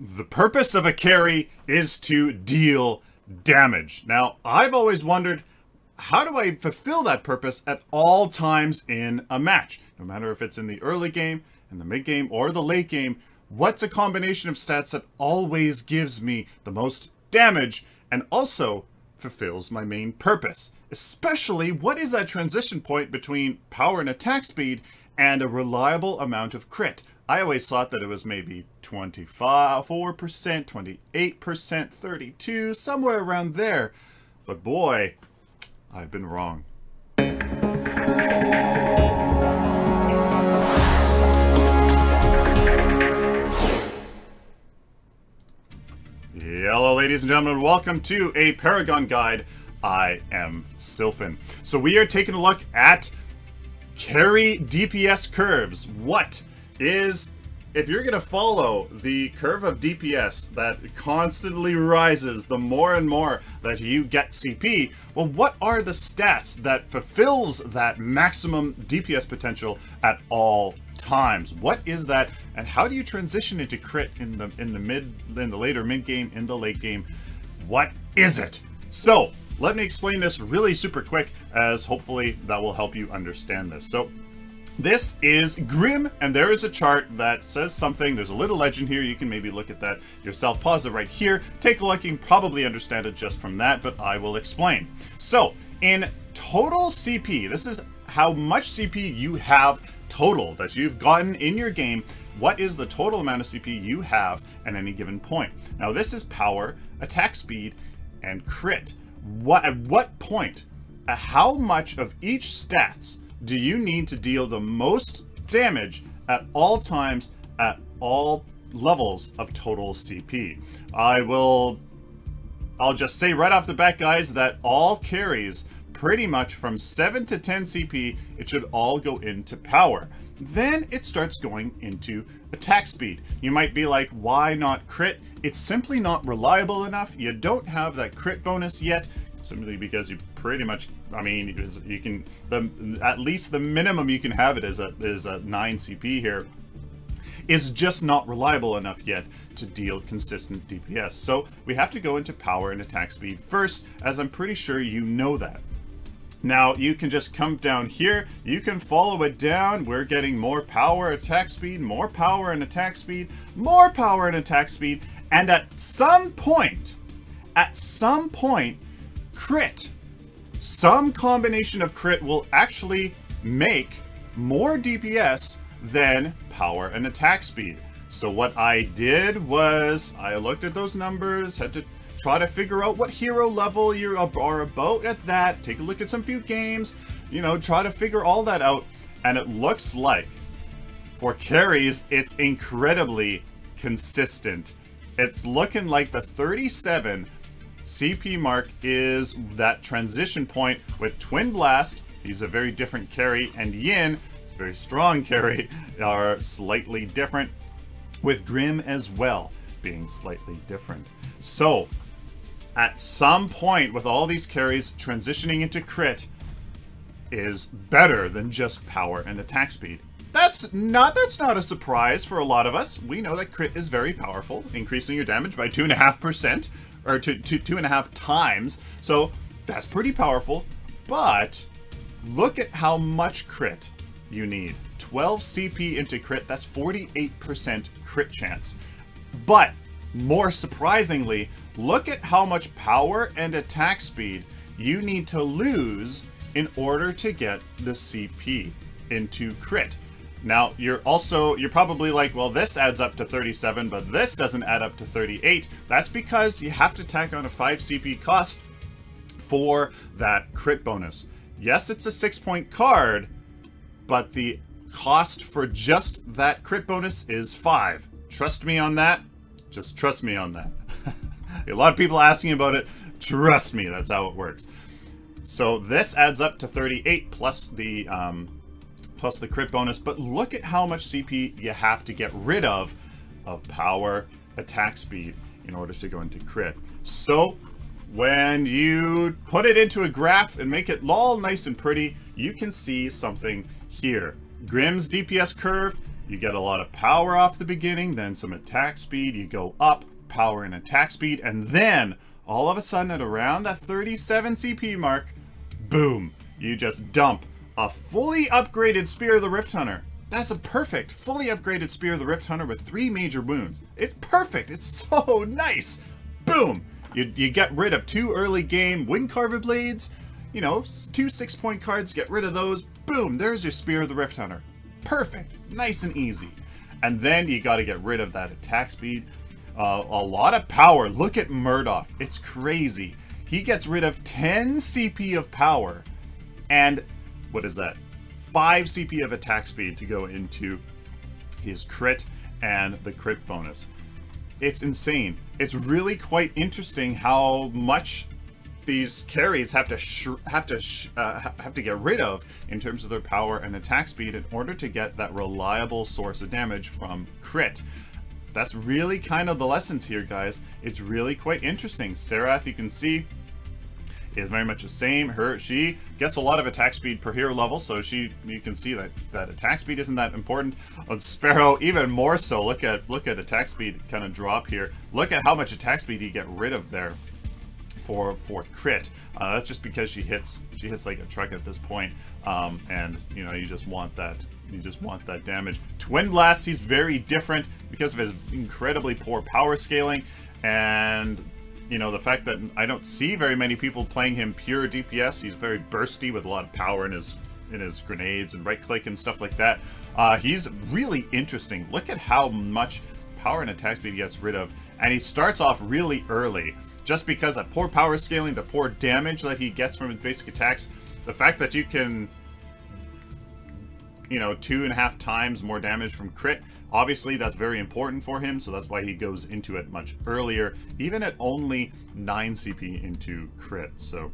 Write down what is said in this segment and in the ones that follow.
The purpose of a carry is to deal damage. Now, I've always wondered, how do I fulfill that purpose at all times in a match? No matter if it's in the early game, in the mid game, or the late game, what's a combination of stats that always gives me the most damage and also fulfills my main purpose? Especially, what is that transition point between power and attack speed and a reliable amount of crit? I always thought that it was maybe 24%, 28%, 32%, somewhere around there. But boy, I've been wrong. Hello, ladies and gentlemen. Welcome to a Paragon Guide. I am Sylphin. So we are taking a look at carry DPS curves. What is, if you're going to follow the curve of DPS that constantly rises the more and more that you get CP, well, what are the stats that fulfills that maximum DPS potential at all times? What is that, and how do you transition into crit in the later mid game, in the late game? What is it? So let me explain this really super quick, as hopefully that will help you understand this. So this is Grim, and there is a chart that says something. There's a little legend here. You can maybe look at that yourself. Pause it right here. Take a look. You can probably understand it just from that, but I will explain. So in total CP, this is how much CP you have total that you've gotten in your game. What is the total amount of CP you have at any given point? Now this is power, attack speed, and crit. At what point, how much of each stats do you need to deal the most damage at all times, at all levels of total CP? I'll just say right off the bat, guys, that all carries pretty much from 7 to 10 CP, it should all go into power. Then it starts going into attack speed. You might be like, why not crit? It's simply not reliable enough. You don't have that crit bonus yet, simply because you pretty much, I mean, you can, at least the minimum you can have it is a 9 CP here, is just not reliable enough yet to deal consistent DPS. So we have to go into power and attack speed first, as I'm pretty sure you know that. Now you can just come down here, you can follow it down. We're getting more power, attack speed, more power and attack speed, more power and attack speed, and at some point, crit, some combination of crit will actually make more DPS than power and attack speed. So what I did was I looked at those numbers, had to try to figure out what hero level you are about at that, take a look at some few games, you know, try to figure all that out. And it looks like for carries, it's incredibly consistent. It's looking like the 37 CP mark is that transition point with Twin Blast. He's a very different carry, and Yin, a very strong carry, are slightly different, with Grim as well being slightly different. So at some point with all these carries, transitioning into crit is better than just power and attack speed. That's not a surprise for a lot of us. We know that crit is very powerful, increasing your damage by 2.5%, or to 2.5 times. So that's pretty powerful, but look at how much crit you need. 12 CP into crit, that's 48% crit chance. But more surprisingly, look at how much power and attack speed you need to lose in order to get the CP into crit. Now, you're probably like, well, this adds up to 37, but this doesn't add up to 38. That's because you have to tack on a 5 CP cost for that crit bonus. Yes, it's a 6-point card, but the cost for just that crit bonus is 5. Trust me on that. Just trust me on that. A lot of people asking about it. Trust me, that's how it works. So this adds up to 38 plus the crit bonus, but look at how much CP you have to get rid of power, attack speed in order to go into crit. So when you put it into a graph and make it all nice and pretty, you can see something here. Grim's DPS curve You get a lot of power off the beginning, then some attack speed, you go up, power and attack speed, and then all of a sudden at around that 37 CP mark, boom, you just dump a fully upgraded Spear of the Rift Hunter. That's a perfect, fully upgraded Spear of the Rift Hunter with 3 major wounds. It's perfect. It's so nice. Boom. You get rid of 2 early game Windcarver Blades. You know, 2 6-point cards, get rid of those. Boom, there's your Spear of the Rift Hunter. Perfect. Nice and easy. And then you got to get rid of that attack speed. A lot of power. Look at Murdoch. It's crazy. He gets rid of 10 CP of power. And what is that? 5 CP of attack speed to go into his crit and the crit bonus. It's insane. It's really quite interesting how much these carries have to get rid of in terms of their power and attack speed in order to get that reliable source of damage from crit. That's really kind of the lessons here, guys. It's really quite interesting. Serath, you can see, is very much the same. She gets a lot of attack speed per hero level, so you can see that attack speed isn't that important. On Sparrow, even more so. Look at attack speed kind of drop here. Look at how much attack speed you get rid of there for crit. That's just because she hits like a truck at this point, and you know, you just want that damage. Twin Blast, he's very different because of his incredibly poor power scaling, and you know, the fact that I don't see very many people playing him pure DPS. He's very bursty with a lot of power in his grenades and right click and stuff like that. He's really interesting. Look at how much power and attack speed he gets rid of, and he starts off really early just because of poor power scaling, the poor damage that he gets from his basic attacks. The fact that you can, you know, 2.5 times more damage from crit, obviously that's very important for him, so that's why he goes into it much earlier, even at only 9 CP into crit. So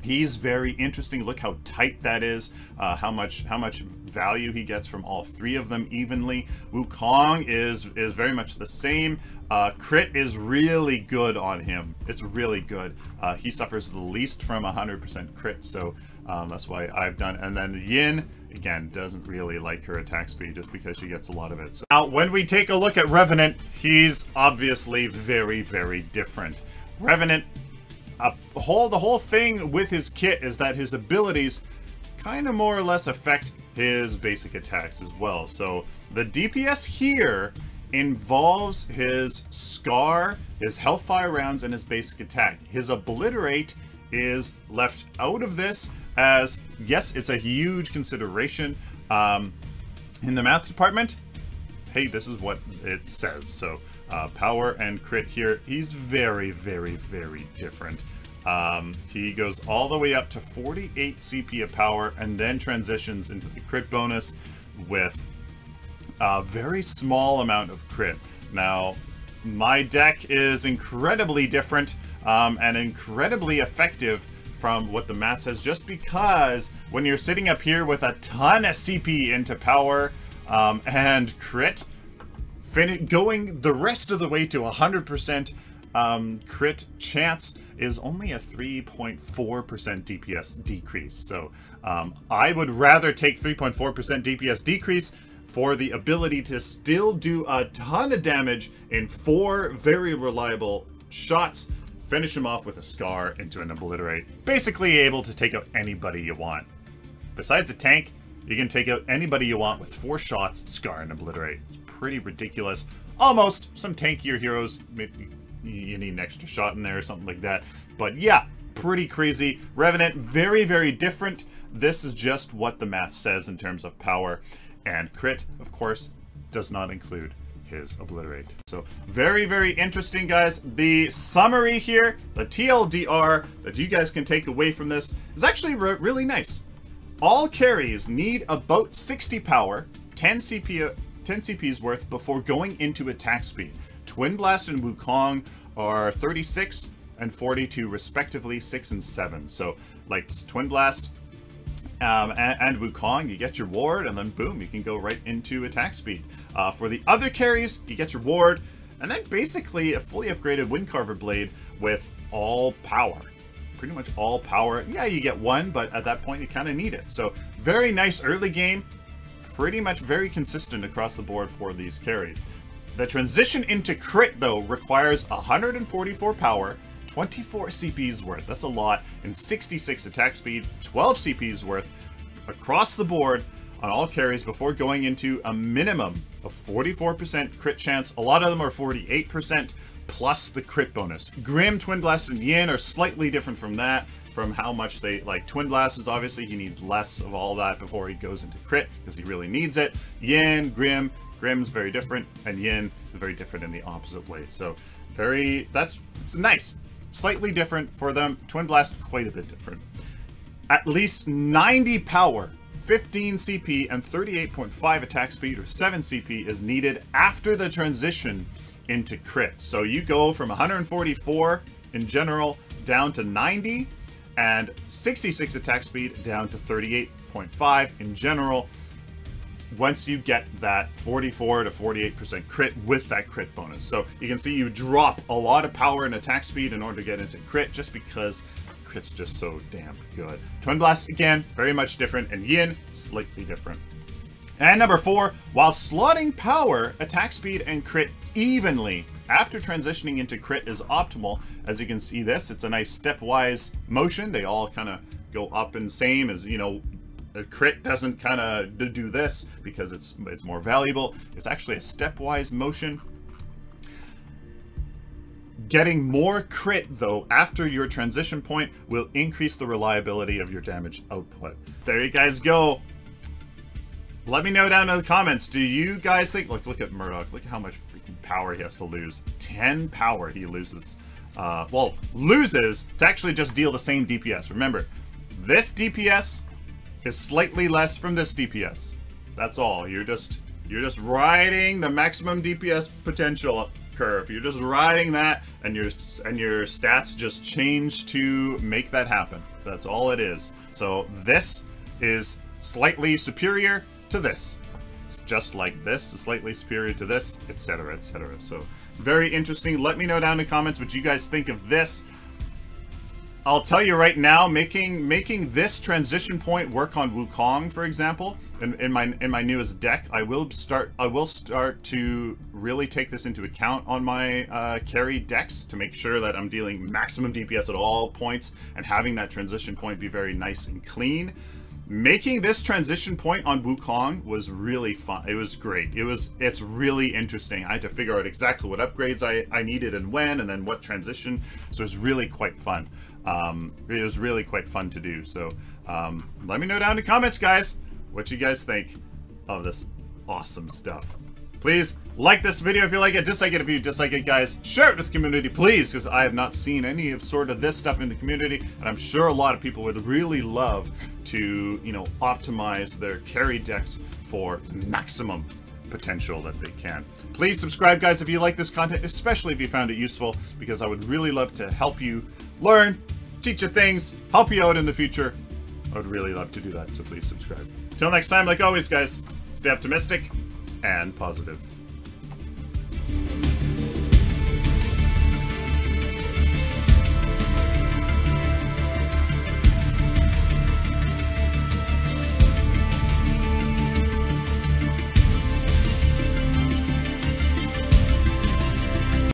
he's very interesting. Look how tight that is, how much value he gets from all 3 of them evenly. Wukong is very much the same. Crit is really good on him. It's really good. He suffers the least from 100% crit, so that's why I've done. And then Yin, again, doesn't really like her attack speed just because she gets a lot of it. So now, when we take a look at Revenant, he's obviously very, very different. Revenant, the whole thing with his kit is that his abilities kind of more or less affect his basic attacks as well. So the DPS here involves his Scar, his Hellfire rounds, and his basic attack. His Obliterate is left out of this, as yes, it's a huge consideration in the math department. Hey, this is what it says. So power and crit here, he's very, very, very different. He goes all the way up to 48 CP of power and then transitions into the crit bonus with a very small amount of crit. Now, my deck is incredibly different and incredibly effective from what the math says, just because when you're sitting up here with a ton of CP into power and crit, going the rest of the way to 100% crit chance is only a 3.4% DPS decrease. So I would rather take 3.4% DPS decrease for the ability to still do a ton of damage in 4 very reliable shots, finish him off with a Scar into an Obliterate. Basically able to take out anybody you want. Besides a tank, you can take out anybody you want with 4 shots, Scar, and Obliterate. It's pretty ridiculous. Almost. Some tankier heroes, maybe you need an extra shot in there or something like that. But yeah, pretty crazy. Revenant, very, very different. This is just what the math says in terms of power. And crit, of course, does not include his Obliterate. So very, very interesting, guys. The summary here, the TLDR that you guys can take away from this is actually really nice. All carries need about 60 power, 10 CP's worth before going into attack speed. Twin Blast and Wukong are 36 and 42 respectively, 6 and 7. So like Twin Blast and Wukong, you get your ward, and then boom, you can go right into attack speed. For the other carries, you get your ward, and then basically a fully upgraded Windcarver Blade with all power. Pretty much all power. Yeah, you get 1, but at that point you kind of need it. So very nice early game. pretty much very consistent across the board for these carries. The transition into crit, though, requires 144 power, 24 CP's worth, that's a lot, and 66 attack speed, 12 CP's worth across the board on all carries before going into a minimum of 44% crit chance. A lot of them are 48% plus the crit bonus. Grim, Twin Blast, and Yin are slightly different from that, from how much they, like Twin Blast is obviously, he needs less of all that before he goes into crit, because he really needs it. Yin, Grim's very different, and Yin is very different in the opposite way. So it's nice. Slightly different for them. Twin Blast, quite a bit different. At least 90 power, 15 CP, and 38.5 attack speed, or 7 CP, is needed after the transition into crit. So you go from 144 in general down to 90, and 66 attack speed down to 38.5 in general, once you get that 44 to 48% crit with that crit bonus. So you can see you drop a lot of power and attack speed in order to get into crit, just because crit's just so damn good. Twin Blast, again, very much different, and Yin, slightly different. And number 4, while slotting power, attack speed, and crit evenly after transitioning into crit is optimal. As you can see this, it's a nice stepwise motion. They all kind of go up in same as, you know, a crit doesn't kind of do this because it's more valuable. It's actually a stepwise motion. Getting more crit, though, after your transition point will increase the reliability of your damage output. There you guys go. Let me know down in the comments, do you guys think, look at Murdoch, look at how much freaking power he has to lose. 10 power he loses. Well, loses to actually just deal the same DPS. Remember, this DPS is slightly less from this DPS. That's all. You're just riding the maximum DPS potential curve. You're just riding that, and your stats just change to make that happen. That's all it is. So this is slightly superior to this. It's just like this is slightly superior to this, etc., etc. So very interesting. Let me know down in the comments what you guys think of this. I'll tell you right now, making this transition point work on Wukong, for example, in my newest deck, I will start to really take this into account on my carry decks to make sure that I'm dealing maximum DPS at all points and having that transition point be very nice and clean. Making this transition point on Wukong was really fun. It was great. It's really interesting. I had to figure out exactly what upgrades I needed and when, and then what transition. So it was really quite fun. It was really quite fun to do. So let me know down in the comments, guys, what you guys think of this awesome stuff. Please like this video if you like it, dislike it if you dislike it, guys. Share it with the community, please, because I have not seen any of sort of this stuff in the community, and I'm sure a lot of people would really love to, you know, optimize their carry decks for maximum potential that they can. Please subscribe, guys, if you like this content, especially if you found it useful, because I would really love to help you learn, teach you things, help you out in the future. I would really love to do that, so please subscribe. Until next time, like always, guys, stay optimistic and positive.